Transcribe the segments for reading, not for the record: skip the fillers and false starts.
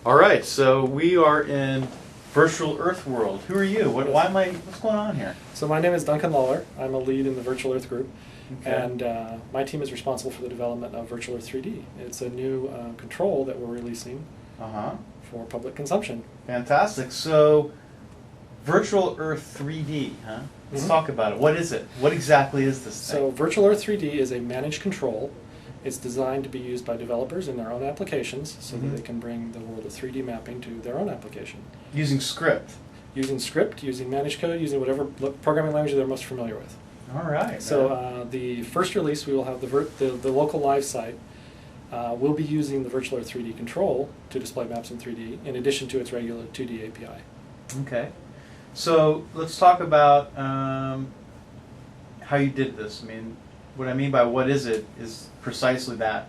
All right, so we are in Virtual Earth World. Who are you? What's going on here? So my name is Duncan Lawler. I'm a lead in the Virtual Earth group, Okay. and my team is responsible for the development of Virtual Earth 3D. It's a new control that we're releasing for public consumption. Fantastic. So, Virtual Earth 3D, huh? Let's talk about it. What is it? What exactly is this thing? So Virtual Earth 3D is a managed control. It's designed to be used by developers in their own applications so that they can bring the world of 3D mapping to their own application. Using script? Using script, using managed code, using whatever programming language they're most familiar with. All right. So the first release, we will have the local live site will be using the Virtual Earth 3D control to display maps in 3D in addition to its regular 2D API. Okay. So let's talk about how you did this. I mean, what I mean by what is it is precisely that.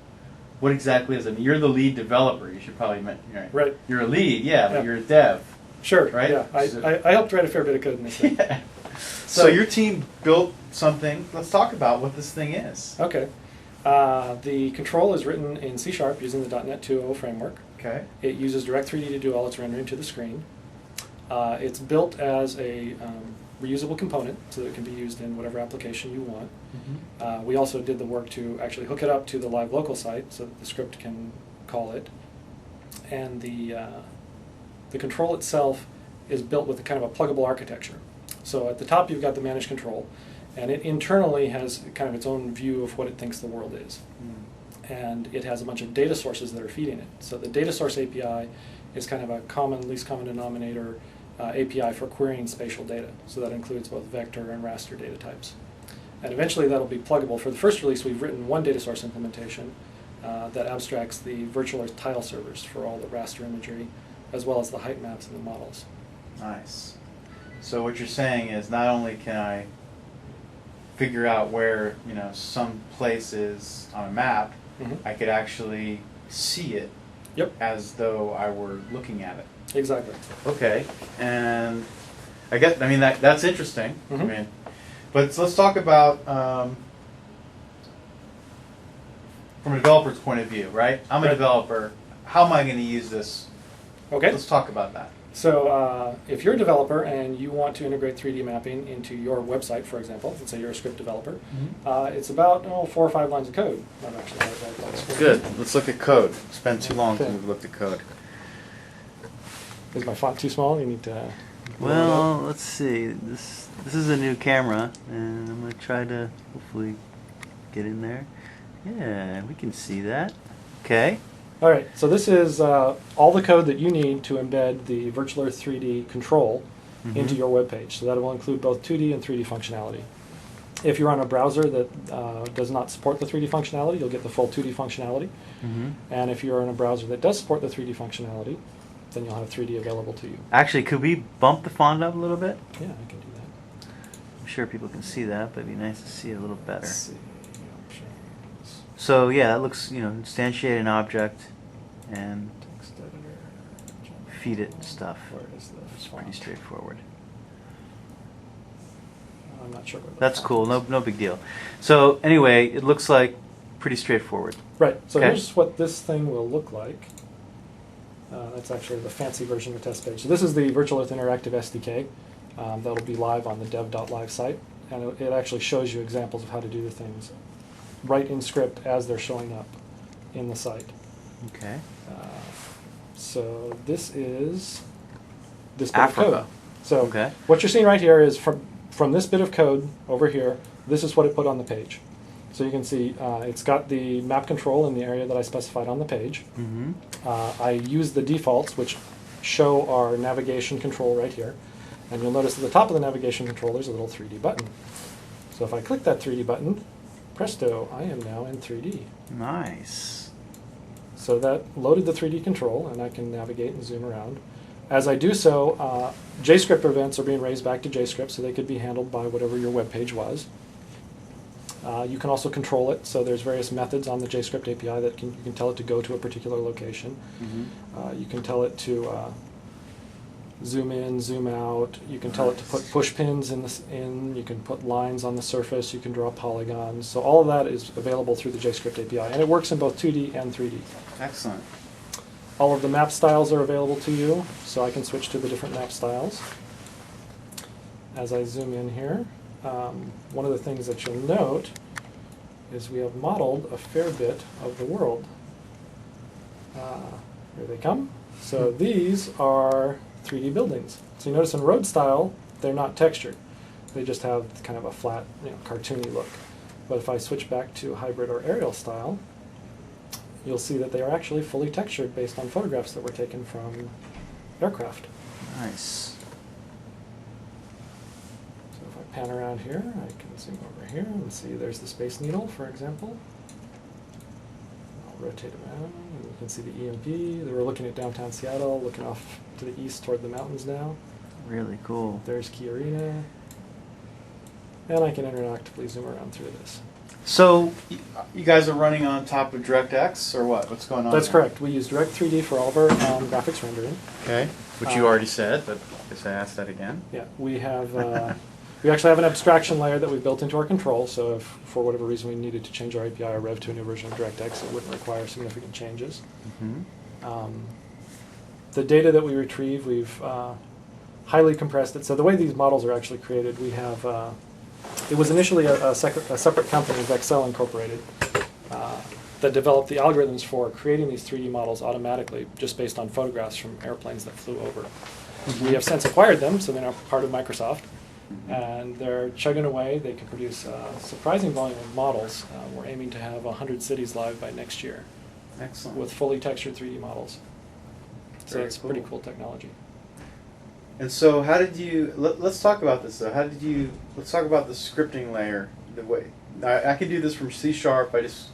What exactly is it? I mean, you're the lead developer. You should probably mention, right. You're a lead, but you're a dev. Sure. Right. Yeah. I helped write a fair bit of code in this thing. Yeah. So your team built something. Let's talk about what this thing is. Okay. The control is written in C# using the .NET 2.0 framework. Okay. It uses Direct3D to do all its rendering to the screen. It's built as a reusable component so that it can be used in whatever application you want. We also did the work to actually hook it up to the live local site so that the script can call it. And the control itself is built with a kind of a pluggable architecture. So at the top you've got the managed control, and it internally has kind of its own view of what it thinks the world is. And it has a bunch of data sources that are feeding it. So the data source API is kind of a least common denominator API for querying spatial data. So that includes both vector and raster data types. And eventually that'll be pluggable. For the first release, we've written one data source implementation that abstracts the Virtual Earth tile servers for all the raster imagery, as well as the height maps and the models. Nice. So what you're saying is not only can I figure out where some place is on a map, I could actually see it as though I were looking at it. Exactly. Okay, and I mean that's interesting. I mean, but let's talk about from a developer's point of view, right? I'm a developer. How am I going to use this? Okay. Let's talk about that. So if you're a developer and you want to integrate 3D mapping into your website, for example, let's say you're a script developer, it's about 4 or 5 lines of code. Not actually that Good. Let's look at code. Spend too long until we've looked at code. Is my font too small? You need to. Well, let's see. This is a new camera, and I'm going to try to hopefully get in there. Yeah, we can see that. Okay. All right, so this is all the code that you need to embed the Virtual Earth 3D control into your web page. So that will include both 2D and 3D functionality. If you're on a browser that does not support the 3D functionality, you'll get the full 2D functionality. And if you're on a browser that does support the 3D functionality, then you'll have 3D available to you. Actually, could we bump the font up a little bit? Yeah, I can do that. I'm sure people can see that, but it'd be nice to see it a little better. Let's see. So yeah, that looks, instantiate an object and feed it stuff. Where is the It's font? pretty straightforward. I'm not sure where the That's font cool. is. No big deal. So anyway, it looks like pretty straightforward. Right. So Okay. here's what this thing will look like. That's actually the fancy version of the test page. So this is the Virtual Earth Interactive SDK. That'll be live on the dev.live site. And it actually shows you examples of how to do the things right in script as they're showing up in the site. Okay. So this is this bit of Africa. code. So Okay. what you're seeing right here is from this bit of code over here, this is what it put on the page. So you can see it's got the map control in the area that I specified on the page. I use the defaults, which show our navigation control right here. And you'll notice at the top of the navigation control there's a little 3D button. So if I click that 3D button, presto, I am now in 3D. Nice. So that loaded the 3D control, and I can navigate and zoom around. As I do so, JScript events are being raised back to JScript, so they could be handled by whatever your web page was. You can also control it, so there's various methods on the JScript API that you can tell it to go to a particular location. You can tell it to zoom in, zoom out. You can tell it to put push pins in. You can put lines on the surface. You can draw polygons. So all of that is available through the JScript API, and it works in both 2D and 3D. Excellent. All of the map styles are available to you, so I can switch to the different map styles. As I zoom in here, one of the things that you'll note is we have modeled a fair bit of the world. Here they come. So these are 3D buildings. So you notice in road style, they're not textured. They just have kind of a flat, cartoony look. But if I switch back to hybrid or aerial style, you'll see that they are actually fully textured based on photographs that were taken from aircraft. Nice. So if I pan around here, I can zoom over here and see there's the Space Needle, for example. I'll rotate around, and you can see the EMP. They were looking at downtown Seattle, looking off to the east toward the mountains now. Really cool. There's Key Arena. And I can interactively zoom around through this. So, you guys are running on top of DirectX, or what? What's going on That's there? correct. We use Direct3D for all of our graphics rendering. Okay, which you already said, but I guess I asked that again. Yeah, we have. We actually have an abstraction layer that we've built into our control, so if for whatever reason we needed to change our API or rev to a new version of DirectX, it wouldn't require significant changes. Mm-hmm. The data that we retrieve, we've highly compressed it. So the way these models are actually created, we have. It was initially a separate company, Vexcel Incorporated, that developed the algorithms for creating these 3D models automatically, just based on photographs from airplanes that flew over. Mm-hmm. We have since acquired them, so they're now part of Microsoft, and they're chugging away. They can produce a surprising volume of models. We're aiming to have 100 cities live by next year. Excellent. With fully textured 3D models. So Very it's pretty cool technology. And so, how did you? Let's talk about this though. How did you? Let's talk about the scripting layer. The way I can do this from C#. I just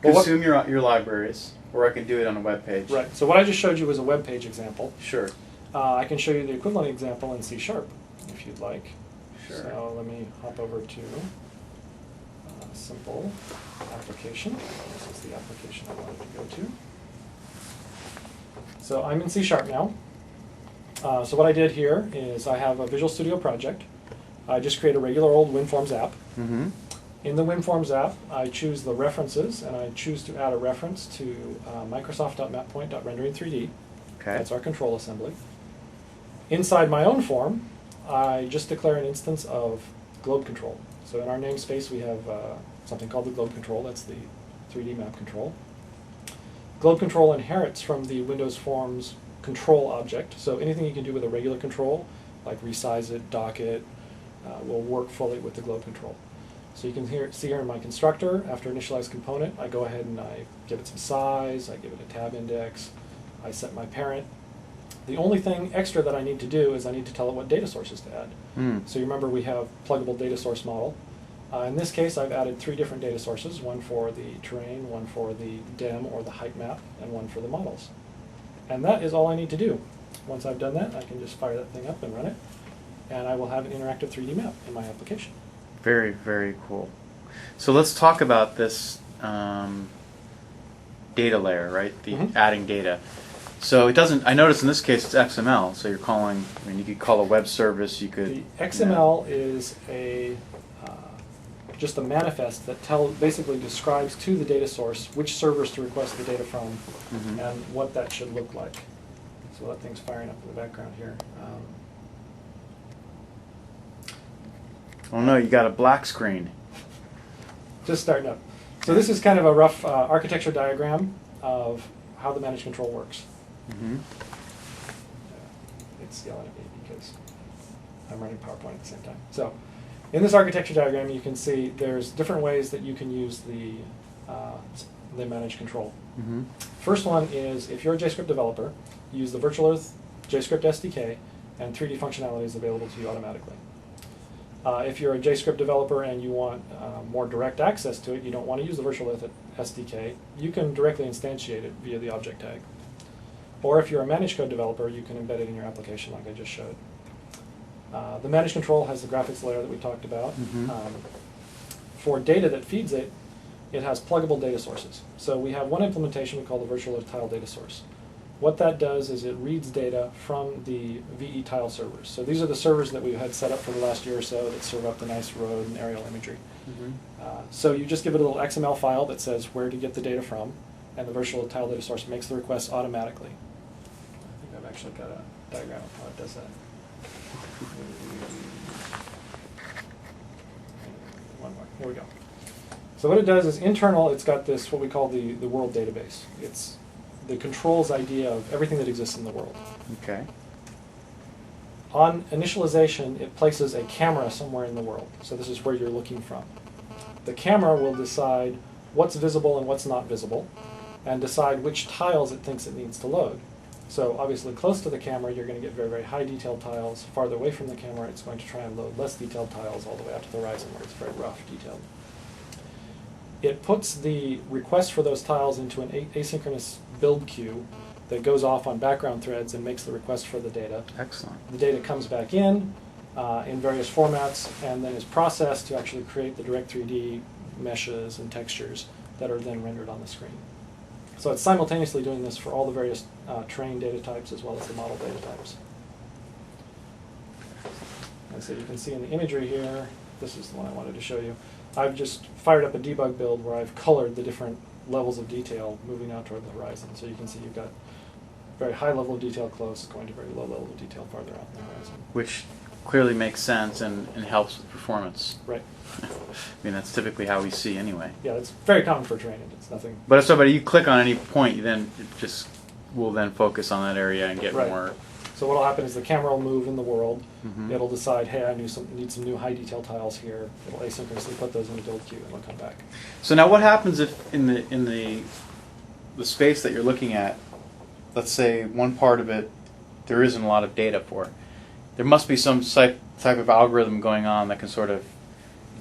consume your libraries, or I can do it on a web page. Right. So what I just showed you was a web page example. Sure. I can show you the equivalent example in C# if you'd like. Sure. So let me hop over to a simple application. This is the application I wanted to go to. So I'm in C# now. So what I did here is I have a Visual Studio project. I just create a regular old WinForms app. Mm-hmm. In the WinForms app, I choose the references, and I choose to add a reference to Microsoft.mappoint.rendering3D. Okay. That's our control assembly. Inside my own form, I just declare an instance of globe control. So in our namespace, we have something called the globe control. That's the 3D map control. Globe control inherits from the Windows Forms control object. So anything you can do with a regular control, like resize it, dock it, will work fully with the globe control. So you can see here in my constructor, after initialize component, I go ahead and I give it some size, I give it a tab index, I set my parent. The only thing extra that I need to do is I need to tell it what data sources to add. So you remember we have pluggable data source model. In this case, I've added 3 different data sources, one for the terrain, one for the DEM or the height map, and one for the models. And that is all I need to do. Once I've done that, I can just fire that thing up and run it, and I will have an interactive 3D map in my application. Very, very cool. So let's talk about this data layer, right? The adding data. So it doesn't. I notice in this case it's XML. So you're calling. I mean, you could call a web service. You could. The XML is a just a manifest that basically describes to the data source which servers to request the data from and what that should look like. So that thing's firing up in the background here. Oh no, you got a black screen. Just starting up. So this is kind of a rough architecture diagram of how the managed control works. It's yelling at me because I'm running PowerPoint at the same time. So in this architecture diagram, you can see there's different ways that you can use the managed control. First one is if you're a JScript developer, you use the Virtual Earth JScript SDK, and 3D functionality is available to you automatically. If you're a JScript developer and you want more direct access to it, you don't want to use the Virtual Earth SDK, you can directly instantiate it via the object tag. Or if you're a managed code developer, you can embed it in your application like I just showed. The managed control has the graphics layer that we talked about. For data that feeds it, it has pluggable data sources. So we have one implementation we call the Virtual Earth Tile Data Source. What that does is it reads data from the VE tile servers. So these are the servers that we've had set up for the last year or so that serve up the nice road and aerial imagery. So you just give it a little XML file that says where to get the data from, and the virtual tile data source makes the request automatically. I think I've actually got a diagram of how it does that. One more. Here we go. So what it does is internal, it's got this, what we call the world database. It's the controls idea of everything that exists in the world. Okay. On initialization, it places a camera somewhere in the world. So this is where you're looking from. The camera will decide what's visible and what's not visible, and decide which tiles it thinks it needs to load. So obviously close to the camera, you're going to get very, very high detailed tiles. Farther away from the camera, it's going to try and load less detailed tiles all the way out to the horizon where it's very rough detailed. It puts the request for those tiles into an asynchronous build queue that goes off on background threads and makes the request for the data. Excellent. The data comes back in various formats and then is processed to actually create the direct 3D meshes and textures that are then rendered on the screen. So it's simultaneously doing this for all the various terrain data types as well as the model data types. And so you can see in the imagery here, this is the one I wanted to show you. I've just fired up a debug build where I've colored the different levels of detail moving out toward the horizon. So you can see you've got very high level of detail close, going to very low level of detail farther out in the horizon. Which clearly makes sense and helps with performance. Right. I mean, that's typically how we see anyway. Yeah, it's very common for terrain. It's nothing. But if somebody, you click on any point, you then it just will then focus on that area and get Right. more. So what will happen is the camera will move in the world. Mhm. It'll decide, hey, I need some new high detail tiles here. It'll asynchronously put those in a build queue and it'll come back. So now, what happens if in the space that you're looking at, let's say one part of it there isn't a lot of data for? There must be some type of algorithm going on that can sort of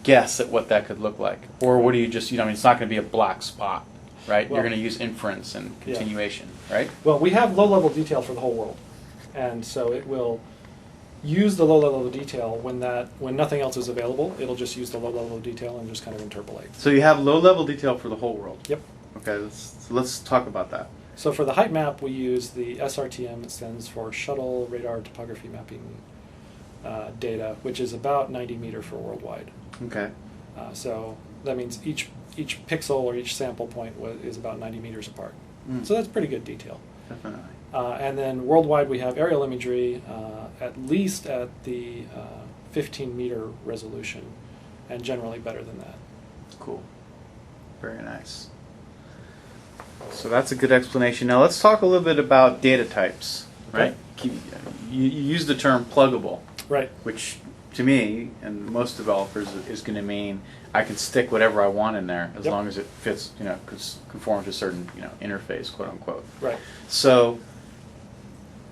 guess at what that could look like. Or what do you just, I mean, it's not going to be a black spot, right? Well, you're going to use inference and continuation, right? Well, we have low level detail for the whole world. And so it will use the low level of detail when nothing else is available. It'll just use the low level of detail and just kind of interpolate. So you have low level detail for the whole world. Yep. Okay, let's talk about that. So for the height map, we use the SRTM. It stands for Shuttle Radar Topography Mapping data, which is about 90 meter for worldwide. Okay. So that means each pixel or each sample point is about 90 meters apart. So that's pretty good detail. Definitely. And then worldwide, we have aerial imagery at least at the 15 meter resolution, and generally better than that. Cool. Very nice. So that's a good explanation. Now let's talk a little bit about data types, right? Okay. You use the term pluggable, Right. which to me and most developers is going to mean I can stick whatever I want in there as Yep. long as it fits, conforms to a certain, interface, quote unquote. Right. So,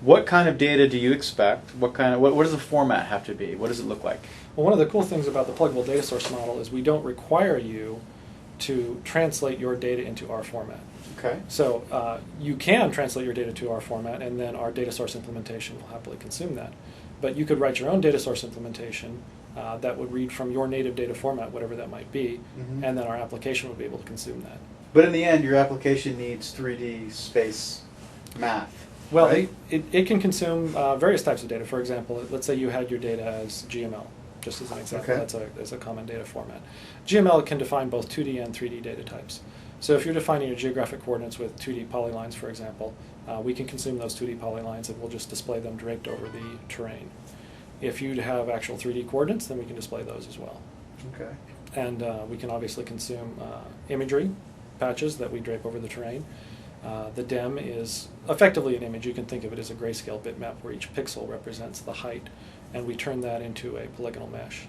what kind of data do you expect? What does the format have to be? What does it look like? Well, one of the cool things about the pluggable data source model is we don't require you to translate your data into our format. Okay. So you can translate your data to our format, and then our data source implementation will happily consume that. But you could write your own data source implementation that would read from your native data format, whatever that might be, and then our application would be able to consume that. But in the end, your application needs 3D space math. Well, right? it can consume various types of data. For example, let's say you had your data as GML, just as an example. Okay. That's a common data format. GML can define both 2D and 3D data types. So if you're defining your geographic coordinates with 2D polylines, for example, we can consume those 2D polylines and we'll just display them draped over the terrain. If you have actual 3D coordinates, then we can display those as well. Okay. And we can obviously consume imagery patches that we drape over the terrain. The DEM is effectively an image. You can think of it as a grayscale bitmap where each pixel represents the height, and we turn that into a polygonal mesh.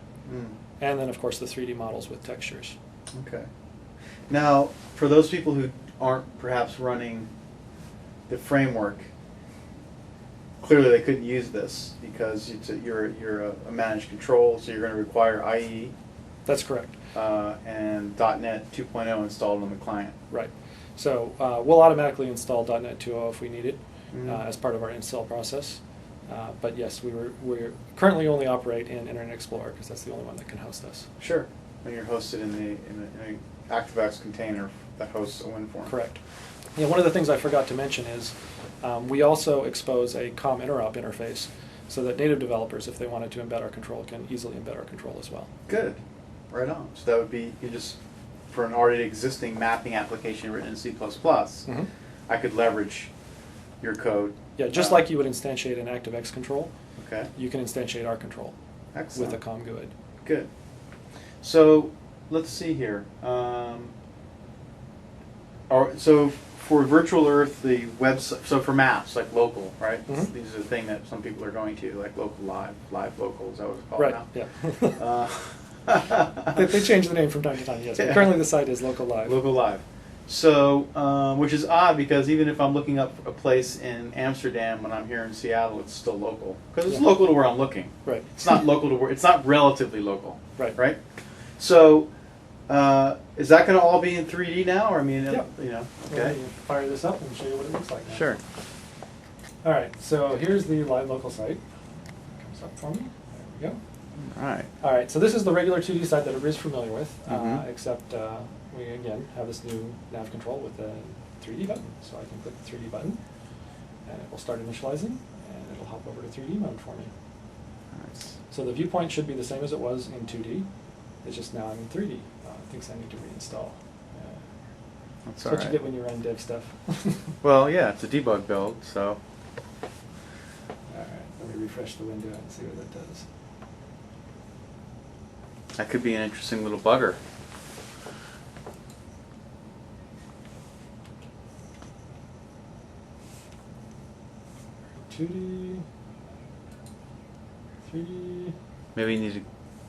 And then, of course, the 3D models with textures. Okay. Now, for those people who aren't perhaps running the framework, clearly they couldn't use this because you're a managed control, so you're going to require IE. That's correct. And .NET 2.0 installed on the client. Right. So we'll automatically install .NET 2.0 if we need it as part of our install process. But yes, we're currently only operate in Internet Explorer because that's the only one that can host us. Sure. And you're hosted in an ActiveX container that hosts a WinForm. Correct. Yeah, one of the things I forgot to mention is we also expose a COM interop interface so that native developers, if they wanted to embed our control, can easily embed our control as well. Good. Right on. So that would be, you just for an already existing mapping application written in C++, I could leverage your code. Yeah, just like you would instantiate an ActiveX control, Okay. you can instantiate our control Excellent. with a COM GUID. Good. So let's see here. So for Virtual Earth, the website, so for maps, like local, right? Mhm. These are the thing that some people are going to, like local live local, is that what it's called Right, now? yeah. They change the name from time to time, yes. But Yeah. currently the site is Local Live. Local Live. So, which is odd because even if I'm looking up a place in Amsterdam when I'm here in Seattle, it's still local. Because it's Yeah. local to where I'm looking. Right. It's not local to where, it's not relatively local. Right. Right? So, is that going to all be in 3D now? Or I mean, Yep. you know, Let okay. me fire this up and show you what it looks like now. Sure. All right, so here's the live local site. Comes up for me. There we go. All right. All right, so this is the regular 2D site that everybody's familiar with, Mhm. except we again have this new nav control with a 3D button. So I can click the 3D button, and it will start initializing, and it'll hop over to 3D mode for me. Nice. So the viewpoint should be the same as it was in 2D. It's just now I'm in 3D. It thinks I need to reinstall. That's That's all what right. you get when you run dev stuff. Well, yeah, it's a debug build, so. All right, let me refresh the window and see what that does. That could be an interesting little bugger. Two D, 3D. Maybe you need to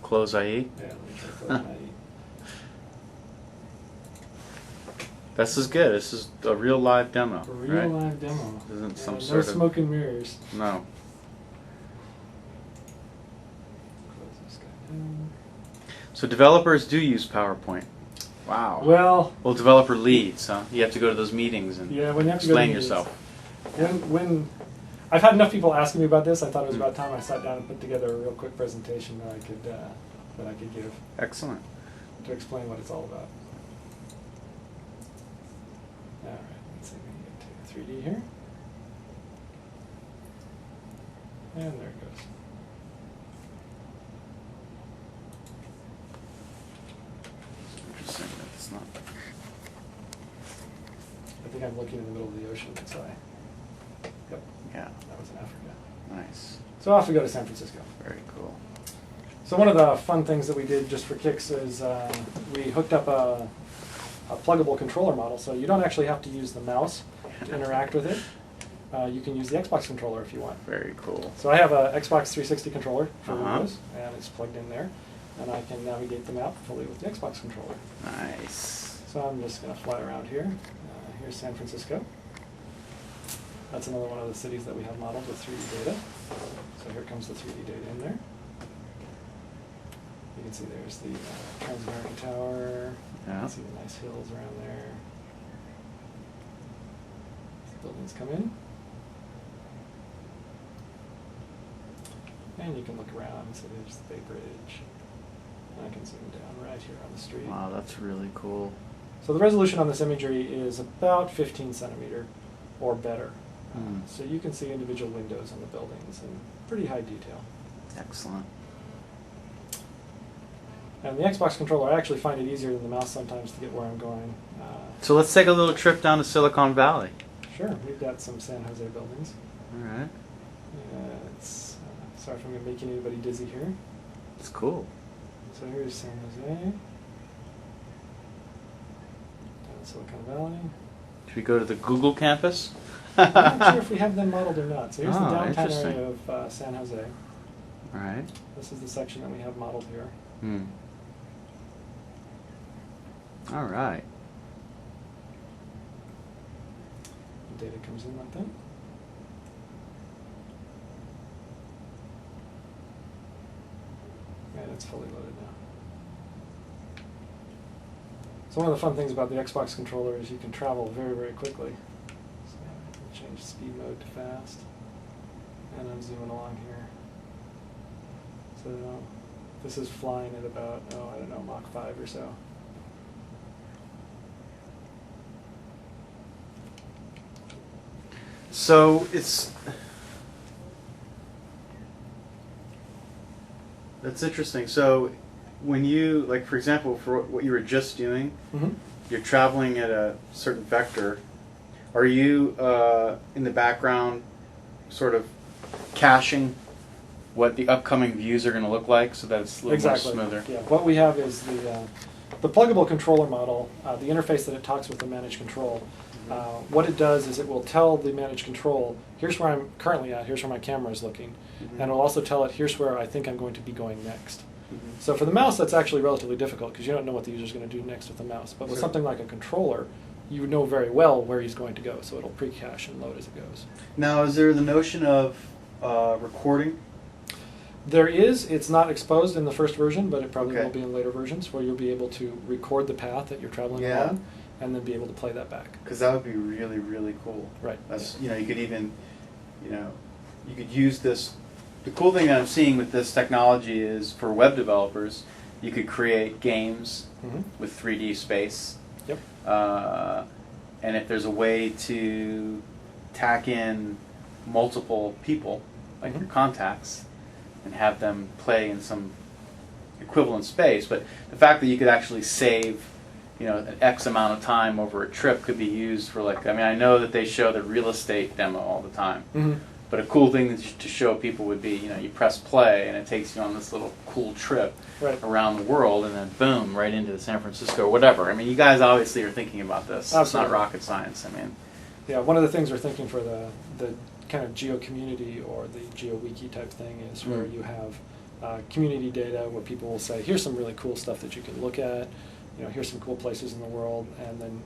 close IE. Yeah, let me try closing IE. This is good. This is a real live demo, A real right? live demo. Isn't some no sort of- smoke and mirrors. No. Close this guy down. So developers do use PowerPoint. Wow. Well, Well, developer leads, huh? You have to go to those meetings and yeah, when you have to go to explain meetings. yourself. When I've had enough people asking me about this, I thought it was about time I sat down and put together a real quick presentation that I could give Excellent. to explain what it's all about. All right, let's see if we can get to 3D here. And there it goes. Interesting. That's not. I think I'm looking in the middle of the ocean, so yep, Yeah. that was in Africa. Nice. So off we go to San Francisco. Very cool. So one of the fun things that we did just for kicks is we hooked up a pluggable controller model, so you don't actually have to use the mouse to interact with it. You can use the Xbox controller if you want. Very cool. So I have a Xbox 360 controller for Uh-huh. Windows, and it's plugged in there, and I can navigate the map fully with the Xbox controller. Nice. So I'm just going to fly around here. Here's San Francisco. That's another one of the cities that we have modeled with 3D data. So here comes the 3D data in there. You can see there's the Transamerica Tower. You Yeah. can see the nice hills around there. As the buildings come in. And you can look around. So there's the Bay Bridge. And I can zoom down right here on the street. Wow, that's really cool. So the resolution on this imagery is about 15 centimeter or better. Hmm. So you can see individual windows on the buildings in pretty high detail. Excellent. And the Xbox controller, I actually find it easier than the mouse sometimes to get where I'm going. So let's take a little trip down to Silicon Valley. Sure, we've got some San Jose buildings. All right. Sorry if I'm making anybody dizzy here. It's cool. So here's San Jose. Down in Silicon Valley. Should we go to the Google campus? I'm not sure if we have them modeled or not. So here's the Oh, downtown interesting. area of San Jose. All right. This is the section that we have modeled here. Hmm. All right. The data comes in like that. And it's fully loaded now. So one of the fun things about the Xbox controller is you can travel very, very quickly. So I can change speed mode to fast. And I'm zooming along here. So this is flying at about, I don't know, Mach 5 or so. So that's interesting. So when you, like for example, for what you were just doing, Mm-hmm. you're traveling at a certain vector. Are you in the background sort of caching what the upcoming views are going to look like so that it's a little more smoother? Yeah. What we have is the pluggable controller model, the interface that it talks with the managed control. What it does is it will tell the managed control, here's where I'm currently at, here's where my camera is looking, and it'll also tell it, here's where I think I'm going to be going next. So for the mouse, that's actually relatively difficult because you don't know what the user's going to do next with the mouse. But with something like a controller, you know very well where he's going to go, so it'll pre-cache and load as it goes. Now, is there the notion of recording? There is. It's not exposed in the first version, but it probably Okay. will be in later versions where you'll be able to record the path that you're traveling along and then be able to play that back. Because that would be really, really cool. Right. That's, you know, you could even, you know, you could use this. The cool thing that I'm seeing with this technology is for web developers, you could create games with 3D space. Yep. And if there's a way to tack in multiple people, like your contacts, and have them play in some equivalent space, but the fact that you could actually save, you know, an X amount of time over a trip could be used for, like, I mean, I know that they show the real estate demo all the time, but a cool thing to show people would be, you know, you press play and it takes you on this little cool trip around the world, and then boom, right into San Francisco or whatever. I mean, you guys obviously are thinking about this. Absolutely. It's not rocket science. I mean, yeah, one of the things we're thinking for the kind of geo community or the geo wiki type thing is where you have community data where people will say, here's some really cool stuff that you can look at, you know, here's some cool places in the world, and then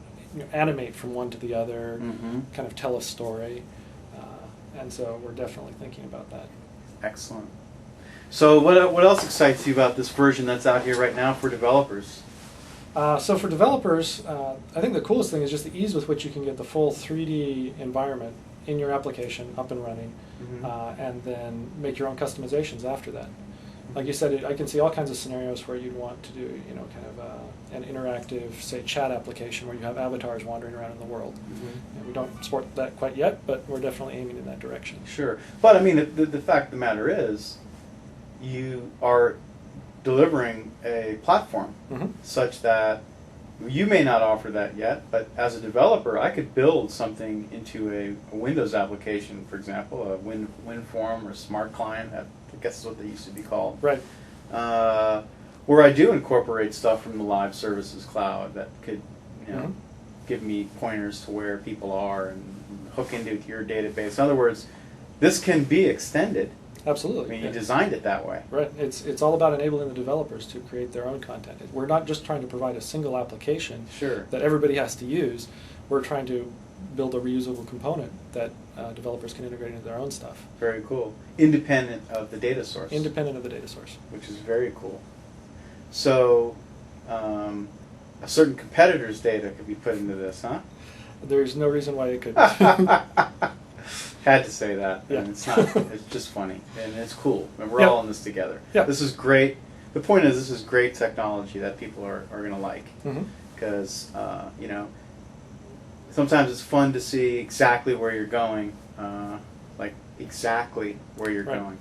animate from one to the other, kind of tell a story. And so we're definitely thinking about that. excellent. So what else excites you about this version that's out here right now for developers? So for developers, I think the coolest thing is just the ease with which you can get the full 3D environment in your application up and running, and then make your own customizations after that. Like you said, I can see all kinds of scenarios where you'd want to do, you know, kind of an interactive, say, chat application where you have avatars wandering around in the world. And we don't support that quite yet, but we're definitely aiming in that direction. Sure. But I mean, the fact of the matter is, you are delivering a platform such that you may not offer that yet, but as a developer, I could build something into a Windows application, for example, a WinForm or Smart Client, I guess is what they used to be called. Right. Where I do incorporate stuff from the Live Services Cloud that could, you know, give me pointers to where people are and hook into your database. In other words, this can be extended. Absolutely. I mean, you designed it that way. Right. It's all about enabling the developers to create their own content. We're not just trying to provide a single application that everybody has to use. We're trying to build a reusable component that developers can integrate into their own stuff. Very cool. Independent of the data source. Independent of the data source. Which is very cool. So, a certain competitor's data could be put into this, huh? There's no reason why it couldn't. Had to say that. Yeah. And it's not. It's just funny, and it's cool, and we're all in this together. Yeah. This is great. The point is, this is great technology that people are going to like, because you know, sometimes it's fun to see exactly where you're going, like exactly where you're going.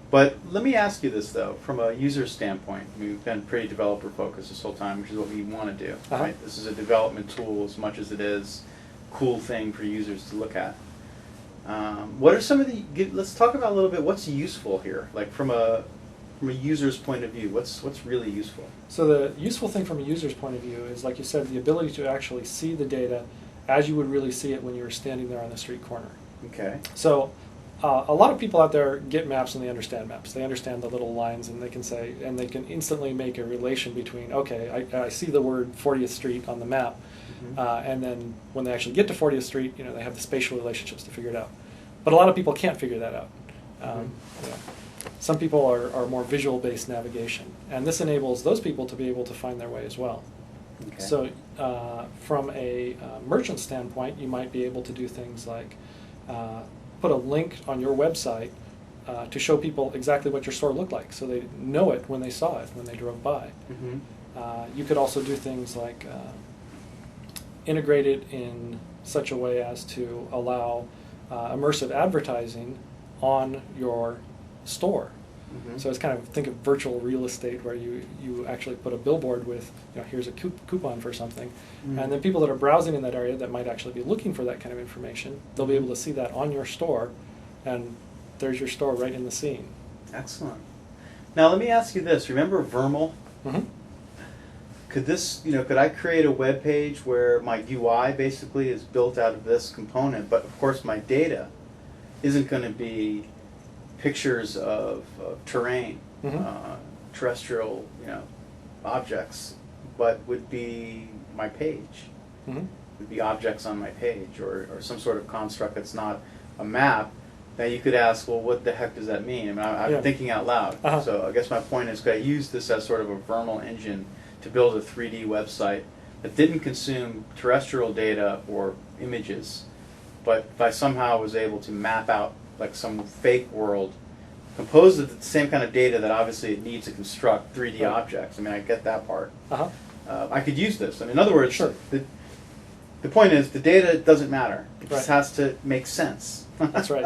But let me ask you this though, from a user standpoint. I mean, we've been pretty developer focused this whole time, which is what we want to do. Right? This is a development tool as much as it is a cool thing for users to look at. What are some of the? Let's talk about a little bit. What's useful here, like from a user's point of view? What's really useful? So the useful thing from a user's point of view is, like you said, the ability to actually see the data as you would really see it when you were standing there on the street corner. Okay. So a lot of people out there get maps and they understand maps. They understand the little lines, and they can say, and they can instantly make a relation between, okay, I see the word 40th Street on the map. And then when they actually get to 40th Street, you know, they have the spatial relationships to figure it out. But a lot of people can't figure that out. You know, some people are more visual-based navigation, and this enables those people to be able to find their way as well. Okay. So from a merchant standpoint, you might be able to do things like put a link on your website to show people exactly what your store looked like, so they know it when they saw it, when they drove by. You could also do things like integrate it in such a way as to allow immersive advertising on your store. Mhm. So it's kind of, think of virtual real estate where you actually put a billboard with, here's a coupon for something. Mhm. And then people that are browsing in that area that might actually be looking for that kind of information, they'll be able to see that on your store, and there's your store right in the scene. Excellent. Now let me ask you this. Remember Vermal? Mm-hmm. Could I create a web page where my UI basically is built out of this component, but of course my data isn't going to be pictures of terrain, Mhm. terrestrial, objects, but would be my page. Mm-hmm. Would be objects on my page, or some sort of construct that's not a map. Now you could ask, well, what the heck does that mean? I mean, I'm Yeah. thinking out loud. Uh-huh. So I guess my point is, could I use this as sort of a Vermal engine to build a 3D website that didn't consume terrestrial data or images, but if I somehow was able to map out like some fake world composed of the same kind of data that obviously it needs to construct 3D Right. objects. I mean, I get that part. Uh-huh. I could use this. I mean, in other words, Sure. the point is the data doesn't matter. It just Right. has to make sense. That's right.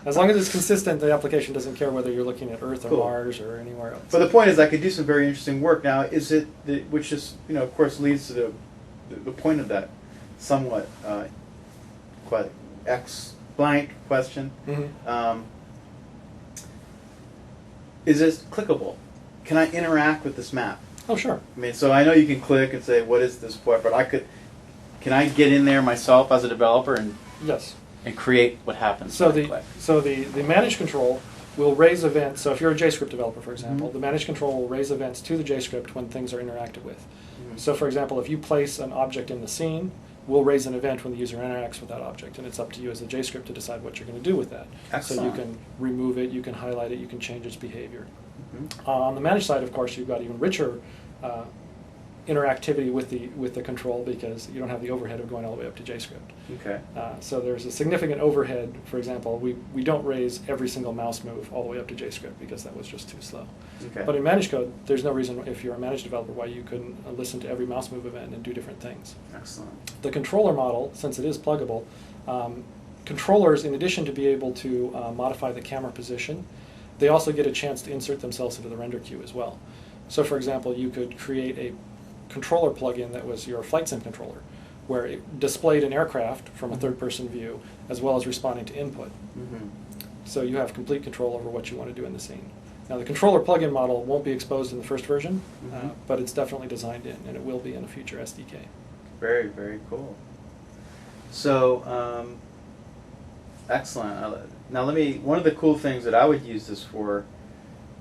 As long as it's consistent, the application doesn't care whether you're looking at Earth or Cool. Mars or anywhere else. But the point is, I could do some very interesting work. Now, is it, which is, of course, leads to the point of that somewhat quite blank question. Mhm. Is this clickable? Can I interact with this map? Oh, sure. I mean, so I know you can click and say, what is this for? But can I get in there myself as a developer and Yes. create what happens? So when I click? the managed control will raise events. So if you're a JScript developer, for example, Mhm. the managed control will raise events to the JScript when things are interacted with. Mhm. So for example, if you place an object in the scene, we'll raise an event when the user interacts with that object, and it's up to you as a JScript to decide what you're going to do with that. So you Excellent. can remove it, you can highlight it, you can change its behavior. Mhm. On the managed side, of course, you've got even richer interactivity with the control because you don't have the overhead of going all the way up to JScript. Okay. So there's a significant overhead. For example, we don't raise every single mouse move all the way up to JScript because that was just too slow. Okay. But in managed code, there's no reason, if you're a managed developer, why you couldn't listen to every mouse move event and do different things. Excellent. The controller model, since it is pluggable, controllers, in addition to be able to modify the camera position, they also get a chance to insert themselves into the render queue as well. So for example, you could create a controller plugin that was your flight sim controller, where it displayed an aircraft from a third-person view, as well as responding to input. Mm-hmm. So you have complete control over what you want to do in the scene. Now the controller plugin model won't be exposed in the first version, Mhm. but it's definitely designed in, and it will be in a future SDK. Very, very cool. So, excellent. Now one of the cool things that I would use this for,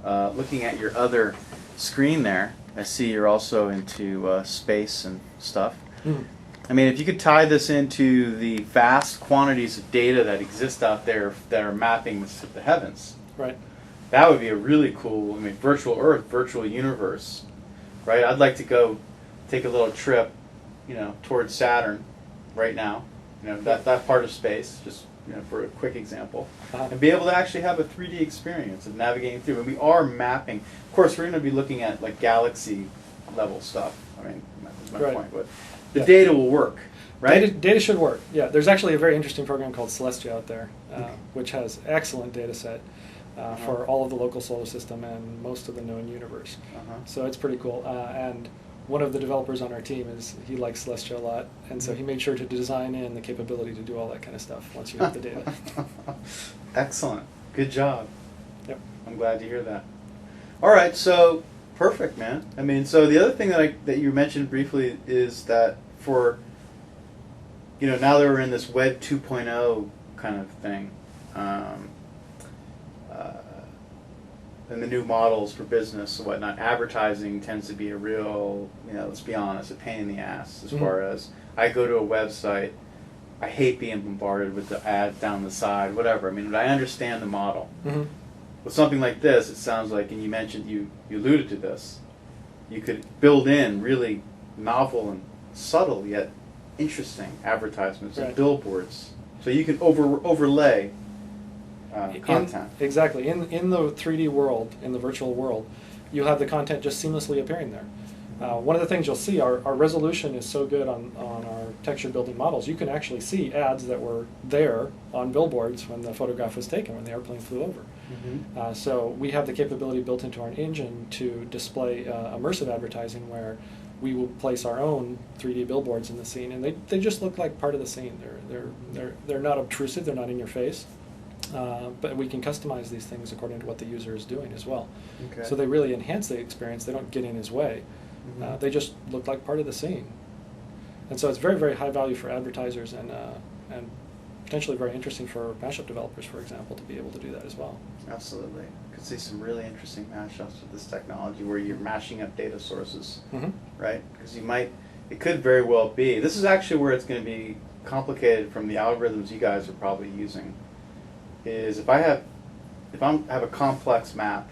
looking at your other screen there, I see you're also into space and stuff. Mhm. I mean, if you could tie this into the vast quantities of data that exist out there that are mapping the heavens, Right. that would be a really cool, virtual Earth, virtual universe, right? I'd like to go take a little trip, towards Saturn right now, that part of space, just, for a quick example, Uh-huh. and be able to actually have a 3D experience of navigating through. And we are mapping. Of course, we're going to be looking at like galaxy level stuff. That's my Right. point. But the Yeah. data will work, right? Data should work. Yeah, there's actually a very interesting program called Celestia out there, which has excellent data set for all of the local solar system and most of the known universe. Uh-huh. So it's pretty cool. And one of the developers on our team he likes Celestia a lot, and so he made sure to design in the capability to do all that kind of stuff once you have the data. Excellent. Good job. Yep. I'm glad to hear that. All right, so perfect, man. So the other thing that you mentioned briefly is that for, now that we're in this Web 2.0 kind of thing, and the new models for business and whatnot, advertising tends to be a real, let's be honest, a pain in the ass as far as I go to a website, I hate being bombarded with the ads down the side, whatever. But I understand the model. Mm-hmm. With something like this, it sounds like, and you mentioned, you alluded to this, you could build in really novel and subtle yet interesting advertisements and Right. billboards. So you can overlay content. Exactly. In the 3D world, in the virtual world, you'll have the content just seamlessly appearing there. One of the things you'll see, our resolution is so good on our texture building models, you can actually see ads that were there on billboards when the photograph was taken, when the airplane flew over. So we have the capability built into our engine to display immersive advertising where we will place our own 3D billboards in the scene, and they just look like part of the scene. They're not obtrusive, they're not in your face, but we can customize these things according to what the user is doing as well. Okay. So they really enhance the experience. They don't get in his way. They just look like part of the scene. And so it's very, very high value for advertisers and potentially very interesting for mashup developers, for example, to be able to do that as well. Absolutely. Could see some really interesting mashups with this technology where you're mashing up data sources, right? Because it could very well be, this is actually where it's going to be complicated from the algorithms you guys are probably using, is if I have a complex map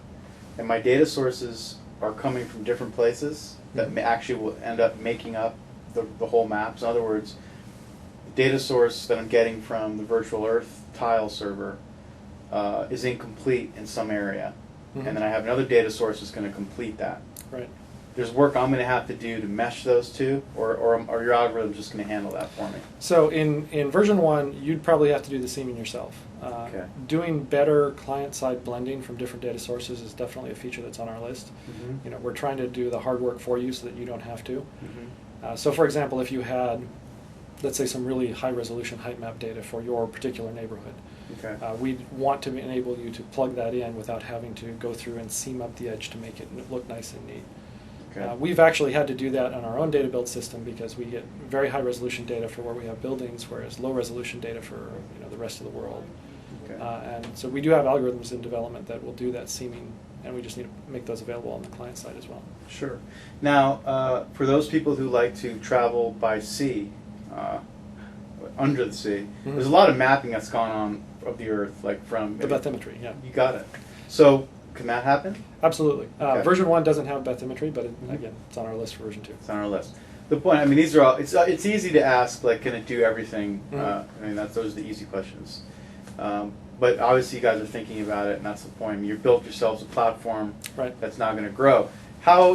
and my data sources are coming from different places that actually will end up making up the whole map. So in other words, the data source that I'm getting from the virtual Earth tile server is incomplete in some area, and then I have another data source that's going to complete that. Right. There's work I'm going to have to do to mesh those two, or your algorithm just going to handle that for me? So in version 1, you'd probably have to do the seaming yourself. Okay. Doing better client-side blending from different data sources is definitely a feature that's on our list. You know, we're trying to do the hard work for you so that you don't have to. So for example, if you had, let's say, some really high-resolution height map data for your particular neighborhood, we'd want to enable you to plug that in without having to go through and seam up the edge to make it look nice and neat. We've actually had to do that on our own data build system because we get very high resolution data for where we have buildings, whereas low resolution data for the rest of the world. And so we do have algorithms in development that will do that seaming, and we just need to make those available on the client side as well. Sure. Now, for those people who like to travel by sea, under the sea, there's a lot of mapping that's gone on of the Earth, like from... The bathymetry, yeah. You got it. So, can that happen? Absolutely. Okay. Version 1 doesn't have bathymetry, but again, it's on our list for version 2. It's on our list. The point, I mean, these are all, it's easy to ask, like, can it do everything? I mean, those are the easy questions. But obviously you guys are thinking about it, and that's the point. I mean, you've built yourselves a platform that's now going to grow. How,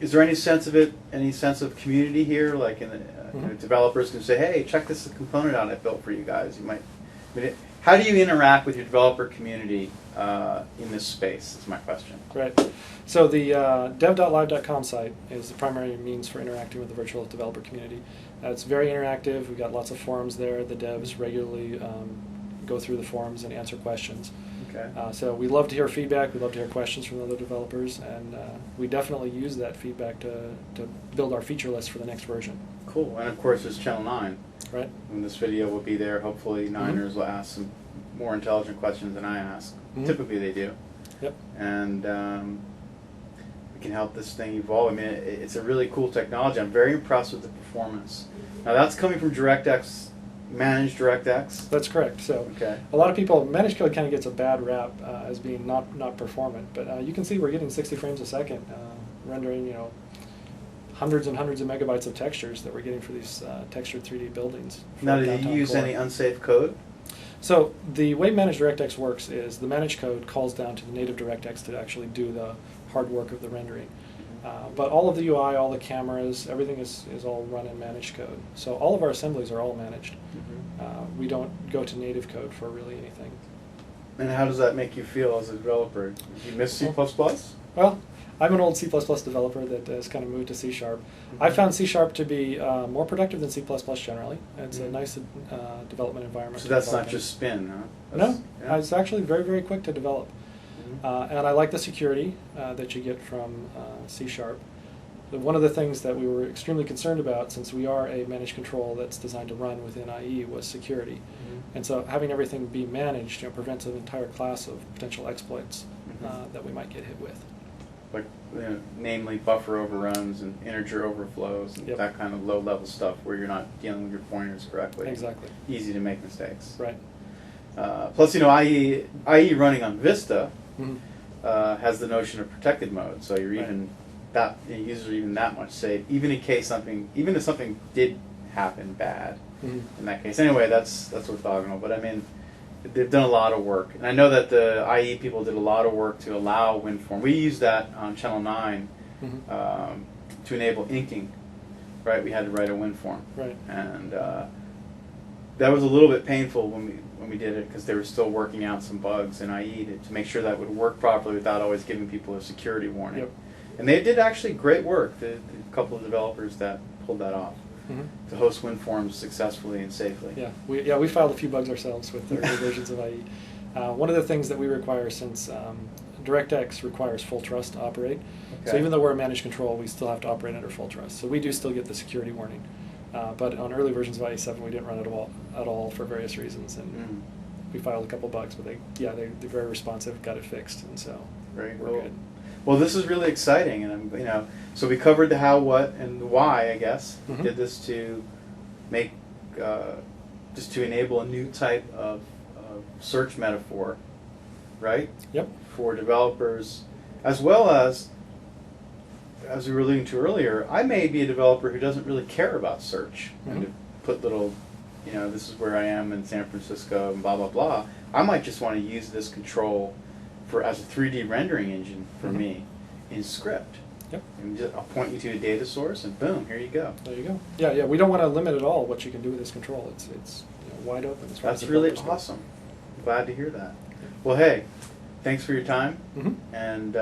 is there any sense of community here? Like, developers can say, hey, check this component out I built for you guys. How do you interact with your developer community in this space, is my question. Right. So the dev.live.com site is the primary means for interacting with the virtual developer community. It's very interactive. We've got lots of forums there. The devs regularly go through the forums and answer questions. So we love to hear feedback. We love to hear questions from other developers, and we definitely use that feedback to build our feature list for the next version. Cool. And of course there's Channel 9. Right. When this video will be there, hopefully Niners will ask some more intelligent questions than I ask. Typically they do. Yep. And we can help this thing evolve. I mean, it's a really cool technology. I'm very impressed with the performance. Now that's coming from DirectX, managed DirectX? That's correct. So a lot of people, managed code kind of gets a bad rap as being not performant, but you can see we're getting 60 frames a second, rendering hundreds and hundreds of megabytes of textures that we're getting for these textured 3D buildings. Now, did you use any unsafe code? So the way managed DirectX works is the managed code calls down to the native DirectX to actually do the hard work of the rendering. But all of the UI, all the cameras, everything is all run in managed code. So all of our assemblies are all managed. We don't go to native code for really anything. And how does that make you feel as a developer? Do you miss C++? Well, I'm an old C++ developer that has kind of moved to C#. I found C# to be more productive than C++ generally. It's a nice development environment. So that's not just spin, huh? No, it's actually very, very quick to develop. And I like the security that you get from C#. One of the things that we were extremely concerned about, since we are a managed control that's designed to run within IE, was security. And so having everything be managed prevents an entire class of potential exploits that we might get hit with. Like, namely buffer overruns and integer overflows and that kind of low-level stuff where you're not dealing with your pointers correctly. Exactly. Easy to make mistakes. Right. Plus, IE running on Vista has the notion of protected mode, so you're even users are even that much safe, even in case if something did happen bad. In that case, anyway, that's orthogonal. But I mean, they've done a lot of work, and I know that the IE people did a lot of work to allow WinForm. We use that on Channel 9 to enable inking, right? We had to write a WinForm. Right. And that was a little bit painful when we did it because they were still working out some bugs in IE to make sure that would work properly without always giving people a security warning. Yep. And they did actually great work, the couple of developers that pulled that off, to host WinForms successfully and safely. Yeah, we filed a few bugs ourselves with the early versions of IE. One of the things that we require, since DirectX requires full trust to operate, so Okay. even though we're a managed control, we still have to operate under full trust. So we do still get the security warning. But on early versions of IE7, we didn't run it at all for various reasons, and we filed a couple bugs. But they're very responsive, got it fixed, and so Very we're cool. good. Well, this is really exciting, and so we covered the how, what, and the why. I guess we Mhm. did this to make just to enable a new type of search metaphor, right? Yep. For developers, as well as we were alluding to earlier, I may be a developer who doesn't really care about search and to put little, this is where I am in San Francisco and blah blah blah. I might just want to use this control as a 3D rendering engine for me in script. Yep. And I'll point you to a data source, and boom, here you go. There you go. Yeah. We don't want to limit at all what you can do with this control. It's wide open. As far as That's really developers go. awesome. Glad to hear that. Well, hey, thanks for your time, and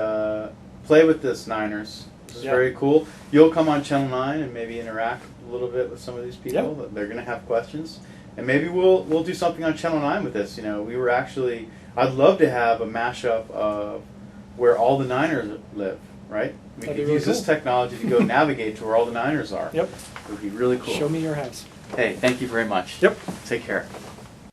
play with this, Niners. This is very cool. You'll come on Channel 9 and maybe interact a little bit with some of these people. Yep. They're going to have questions, and maybe we'll do something on Channel 9 with this. We were actually, I'd love to have a mashup of where all the Niners live. Right? We That'd could be really use this cool. technology to go navigate to where all the Niners are. Yep. It would be really cool. Show me your house. Hey, thank you very much. Yep. Take care.